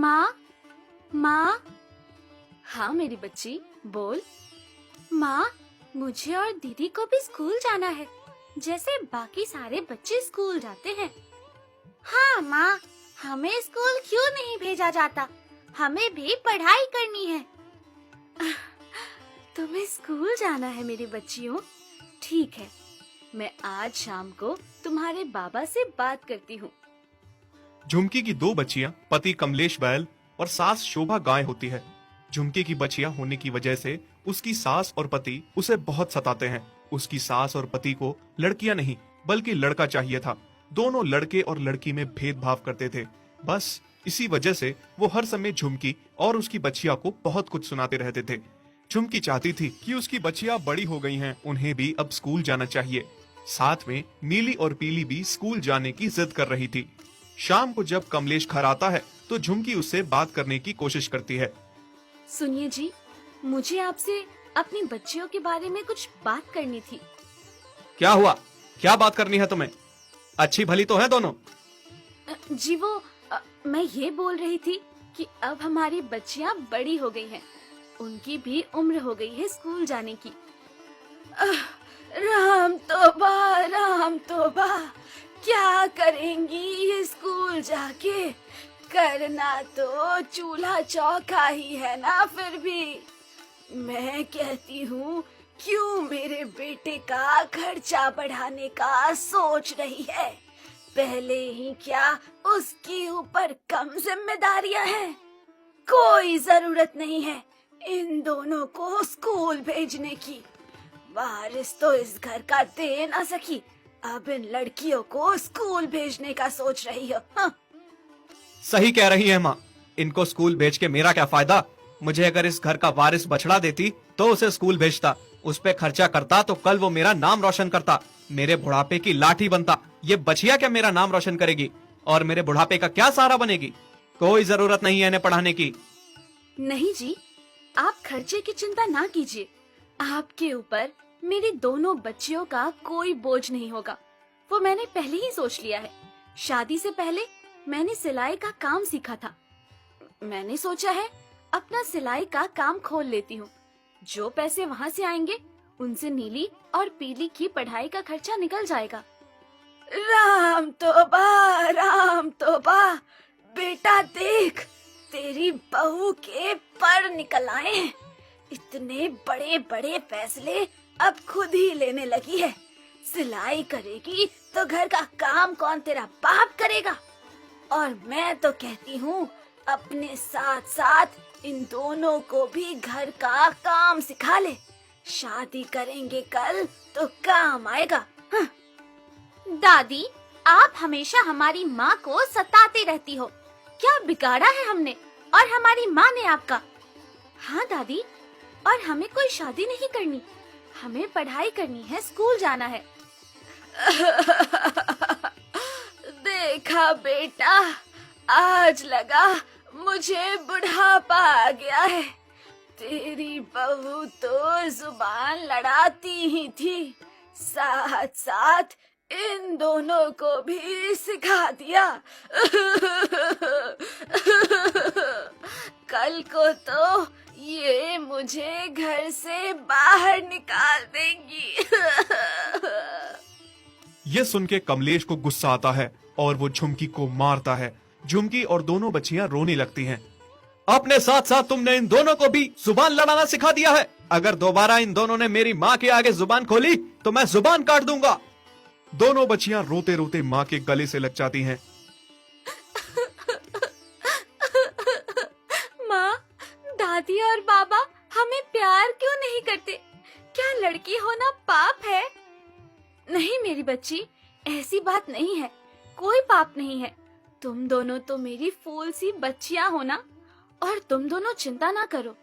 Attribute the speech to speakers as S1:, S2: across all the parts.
S1: माँ, माँ। हाँ मेरी बच्ची, बोल। माँ, मुझे और दीदी को भी स्कूल जाना है, जैसे बाकी सारे बच्चे स्कूल जाते हैं। हाँ माँ, हमें स्कूल क्यों नहीं भेजा जाता? हमें भी पढ़ाई करनी है। तुम्हें स्कूल जाना है मेरी बच्चियों? ठीक है, मैं आज शाम को तुम्हारे बाबा से बात करती हूँ।
S2: झुमकी की दो बच्चियां पति कमलेश बैल और सास शोभा गाय होती है। झुमकी की बच्चियां होने की वजह से उसकी सास और पति उसे बहुत सताते हैं। उसकी सास और पति को लड़कियां नहीं बल्कि लड़का चाहिए था। दोनों लड़के और लड़की में भेदभाव करते थे। बस इसी वजह से वो हर समय झुमकी और उसकी बच्चियों को बहुत कुछ सुनाते रहते थे। झुमकी चाहती थी कि उसकी बच्चियां बड़ी हो गई हैं, उन्हें भी अब स्कूल जाना चाहिए। साथ में नीली और पीली भी स्कूल जाने की जिद कर रही थी। शाम को जब कमलेश घर आता है तो झुमकी उससे बात करने की कोशिश करती है।
S1: सुनिए जी, मुझे आपसे अपनी बच्चियों के बारे में कुछ बात करनी थी।
S2: क्या हुआ? क्या बात करनी है तुम्हें? अच्छी भली तो है दोनों।
S1: जी मैं ये बोल रही थी कि अब हमारी बच्चियां बड़ी हो गई हैं, उनकी भी उम्र हो गई है स्कूल जाने की। राम तौबा, क्या करेंगी ये स्कूल जाके? करना तो चूल्हा चौका ही है ना। फिर भी मैं कहती हूँ, क्यों मेरे बेटे का खर्चा बढ़ाने का सोच रही है? पहले ही क्या उसके ऊपर कम जिम्मेदारियां हैं? कोई जरूरत नहीं है इन दोनों को स्कूल भेजने की। वारिस तो इस घर का दे ना सकी, अब इन लड़कियों को स्कूल भेजने का सोच रही हो? हाँ।
S2: सही कह रही है माँ, इनको स्कूल भेज के मेरा क्या फायदा? मुझे अगर इस घर का वारिस बछड़ा देती तो उसे स्कूल भेजता, उस पे खर्चा करता तो कल वो मेरा नाम रोशन करता, मेरे बुढ़ापे की लाठी बनता। ये बचिया क्या मेरा नाम रोशन करेगी और मेरे बुढ़ापे का क्या सहारा बनेगी? कोई जरूरत नहीं है इन्हें पढ़ाने की।
S1: नहीं जी, आप खर्चे की चिंता ना कीजिए। आपके ऊपर मेरी दोनों बच्चियों का कोई बोझ नहीं होगा, वो मैंने पहले ही सोच लिया है। शादी से पहले मैंने सिलाई का काम सीखा था। मैंने सोचा है अपना सिलाई का काम खोल लेती हूँ। जो पैसे वहाँ से आएंगे उनसे नीली और पीली की पढ़ाई का खर्चा निकल जाएगा। राम तौबा, बेटा देख, तेरी बहू के पर निकल आए हैं। इतने बड़े बड़े फैसले अब खुद ही लेने लगी है। सिलाई करेगी तो घर का काम कौन तेरा बाप करेगा? और मैं तो कहती हूँ अपने साथ साथ इन दोनों को भी घर का काम सिखा ले। शादी करेंगे कल तो काम आएगा। हाँ। दादी, आप हमेशा हमारी माँ को सताते रहती हो। क्या बिगाड़ा है हमने और हमारी माँ ने आपका? हाँ दादी, और हमें कोई शादी नहीं करनी, हमें पढ़ाई करनी है, स्कूल जाना है। देखा बेटा, आज लगा मुझे बुढ़ापा आ गया है। तेरी बहू तो जुबान लड़ाती ही थी, साथ साथ इन दोनों को भी सिखा दिया। कल को तो ये मुझे घर से बाहर निकाल देंगी।
S2: ये सुन के कमलेश को गुस्सा आता है और वो झुमकी को मारता है। झुमकी और दोनों बच्चियां रोने लगती हैं। अपने साथ साथ तुमने इन दोनों को भी जुबान लड़ाना सिखा दिया है। अगर दोबारा इन दोनों ने मेरी माँ के आगे जुबान खोली तो मैं जुबान काट दूंगा। दोनों बच्चियां रोते रोते माँ के गले से लग जाती हैं।
S1: माँ, दादी और बाबा हमें प्यार क्यों नहीं करते? क्या लड़की होना पाप है? नहीं मेरी बच्ची, ऐसी बात नहीं है, कोई पाप नहीं है। तुम दोनों तो मेरी फूल सी बच्चियां हो ना। और तुम दोनों चिंता ना करो,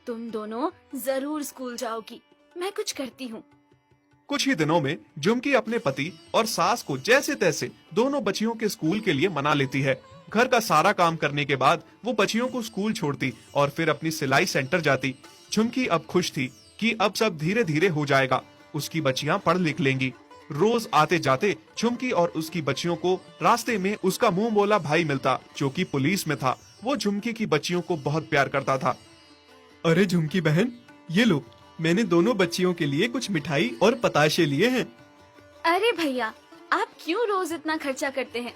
S1: तुम दोनों जरूर स्कूल जाओगी। मैं कुछ करती हूँ।
S2: कुछ ही दिनों में झुमकी अपने पति और सास को जैसे तैसे दोनों बच्चियों के स्कूल के लिए मना लेती है। घर का सारा काम करने के बाद वो बच्चियों को स्कूल छोड़ती और फिर अपनी सिलाई सेंटर जाती। झुमकी अब खुश थी कि अब सब धीरे धीरे हो जाएगा, उसकी बच्चियां पढ़ लिख लेंगी। रोज आते जाते झुमकी और उसकी बच्चियों को रास्ते में उसका मुंह बोला भाई मिलता, जो कि पुलिस में था। वो झुमकी की बच्चियों को बहुत प्यार करता था। अरे झुमकी बहन, ये लो, मैंने दोनों बच्चियों के लिए कुछ मिठाई और पताशे लिए हैं।
S1: अरे भैया, आप क्यों रोज इतना खर्चा करते हैं?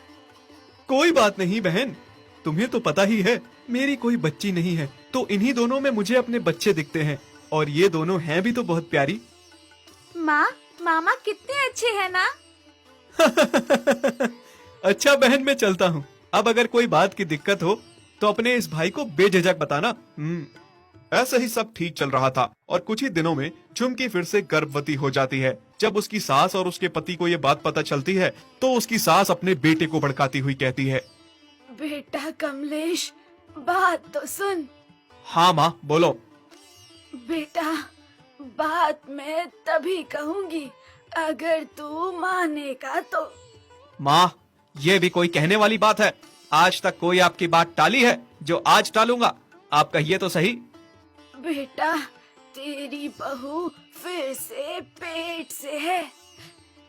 S2: कोई बात नहीं बहन, तुम्हें तो पता ही है मेरी कोई बच्ची नहीं है, तो इन्हीं दोनों में मुझे अपने बच्चे दिखते हैं, और ये दोनों हैं भी तो बहुत प्यारी।
S1: माँ, मामा कितने अच्छे हैं ना।
S2: अच्छा बहन, मैं चलता हूँ। अब अगर कोई बात की दिक्कत हो तो अपने इस भाई को बेझिझक बताना। ऐसे ही सब ठीक चल रहा था और कुछ ही दिनों में झुमकी फिर से गर्भवती हो जाती है। जब उसकी सास और उसके पति को ये बात पता चलती है तो उसकी सास अपने बेटे को भड़काती हुई कहती है,
S1: बेटा कमलेश, बात तो सुन।
S2: हाँ माँ, बोलो।
S1: बेटा, बात मैं तभी कहूँगी अगर तू मानेगा तो।
S2: माँ, ये भी कोई कहने वाली बात है? आज तक कोई आपकी बात टाली है जो आज टालूंगा? आप कहिए तो सही।
S1: बेटा, तेरी बहू फिर से पेट से है।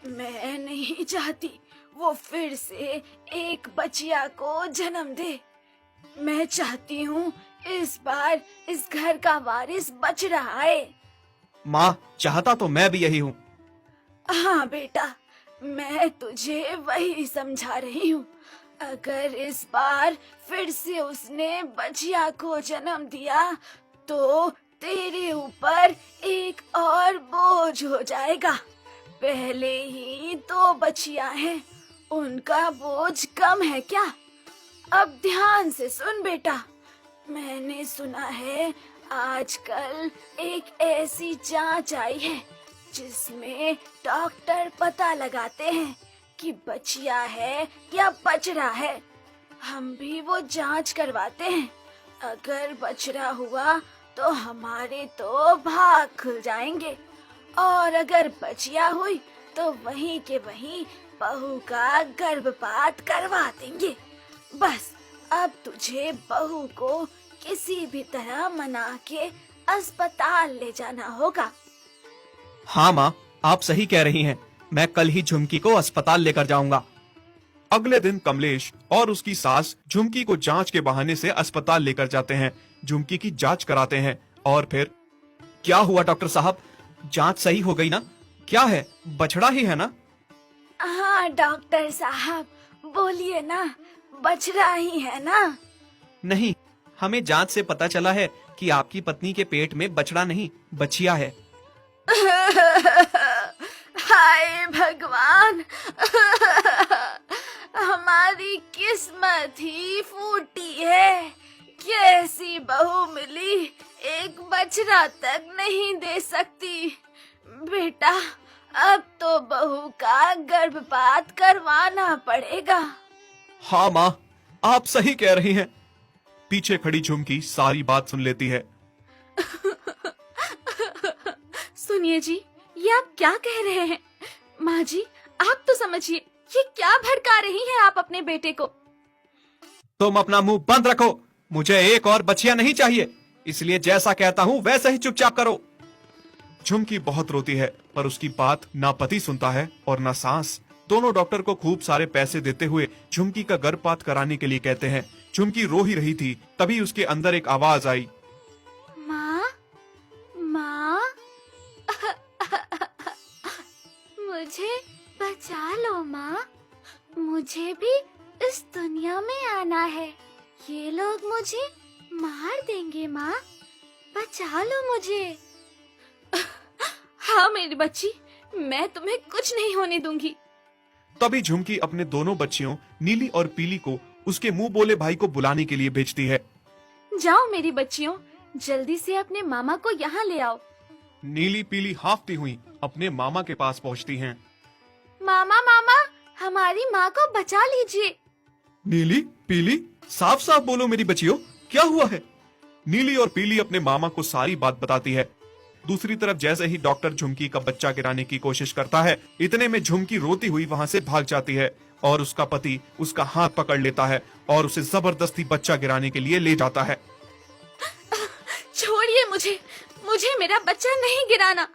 S1: मैं नहीं चाहती वो फिर से एक बचिया को जन्म दे। मैं चाहती हूँ इस बार इस घर का वारिस बच रहा है।
S2: माँ, चाहता तो मैं भी यही हूँ।
S1: हाँ बेटा, मैं तुझे वही समझा रही हूँ। अगर इस बार फिर से उसने बचिया को जन्म दिया तो तेरे ऊपर एक और बोझ हो जाएगा। पहले ही 2 बचिया हैं, उनका बोझ कम है क्या? अब ध्यान से सुन बेटा, मैंने सुना है आजकल एक ऐसी जांच आई है जिसमें डॉक्टर पता लगाते हैं कि बचिया है या बछड़ा है। हम भी वो जांच करवाते हैं। अगर बछड़ा हुआ तो हमारे तो भाग खुल जाएंगे, और अगर बचिया हुई तो वहीं के वहीं बहू का गर्भपात करवा देंगे। बस अब तुझे बहू को किसी भी तरह मना के अस्पताल ले जाना होगा।
S2: हाँ माँ, आप सही कह रही हैं। मैं कल ही झुमकी को अस्पताल लेकर जाऊंगा। अगले दिन कमलेश और उसकी सास झुमकी को जांच के बहाने से अस्पताल लेकर जाते हैं। झुमकी की जांच कराते हैं और फिर, क्या हुआ डॉक्टर साहब? जांच सही हो गई ना? क्या है, बछड़ा ही है ना?
S1: हाँ डॉक्टर साहब, बोलिए ना, बछड़ा ही है ना?
S2: नहीं, हमें जांच से पता चला है कि आपकी पत्नी के पेट में बछड़ा नहीं, बछिया है।
S1: हाय भगवान, हमारी किस्मत ही फूटी है। कैसी बहू मिली, एक बछड़ा तक नहीं दे सकती। बेटा, अब तो बहू का गर्भपात करवाना पड़ेगा।
S2: हाँ माँ, आप सही कह रही हैं। पीछे खड़ी झुमकी सारी बात सुन लेती है।
S1: सुनिए जी, ये आप क्या कह रहे हैं? माँ जी, आप तो समझिए, ये क्या भड़का रही हैं आप अपने बेटे को?
S2: तुम अपना मुंह बंद रखो। मुझे एक और बचिया नहीं चाहिए, इसलिए जैसा कहता हूँ वैसा ही चुपचाप करो। झुमकी बहुत रोती है, पर उसकी बात ना पति सुनता है और ना सास। दोनों डॉक्टर को खूब सारे पैसे देते हुए झुमकी का गर्भपात कराने के लिए कहते हैं। झुमकी रो ही रही थी, तभी उसके अंदर एक आवाज आई,
S1: माँ, माँ, मुझे बचा लो माँ, मुझे भी इस दुनिया में आना है। ये लोग मुझे मार देंगे माँ, बचा लो मुझे। हाँ मेरी बच्ची, मैं तुम्हें कुछ नहीं होने दूंगी।
S2: तभी झुमकी अपने दोनों बच्चियों नीली और पीली को उसके मुंह बोले भाई को बुलाने के लिए भेजती है।
S1: जाओ मेरी बच्चियों, जल्दी से अपने मामा को यहाँ ले आओ।
S2: नीली पीली हाफती हुई अपने मामा के पास पहुँचती हैं।
S1: मामा, मामा, हमारी माँ को बचा लीजिए।
S2: नीली पीली, साफ साफ बोलो मेरी बच्चियों, क्या हुआ है? नीली और पीली अपने मामा को सारी बात बताती है। दूसरी तरफ जैसे ही डॉक्टर झुमकी का बच्चा गिराने की कोशिश करता है, इतने में झुमकी रोती हुई वहाँ से भाग जाती है और उसका पति उसका हाथ पकड़ लेता है और उसे जबरदस्ती बच्चा गिराने के लिए ले जाता है।
S1: छोड़िए मुझे, मुझे मेरा बच्चा नहीं गिराना।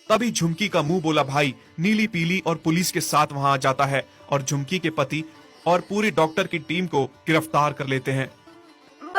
S2: तभी झुमकी का मुंह बोला भाई नीली पीली और पुलिस के साथ वहाँ आ जाता है और झुमकी के पति और पूरी डॉक्टर की टीम को गिरफ्तार कर लेते हैं।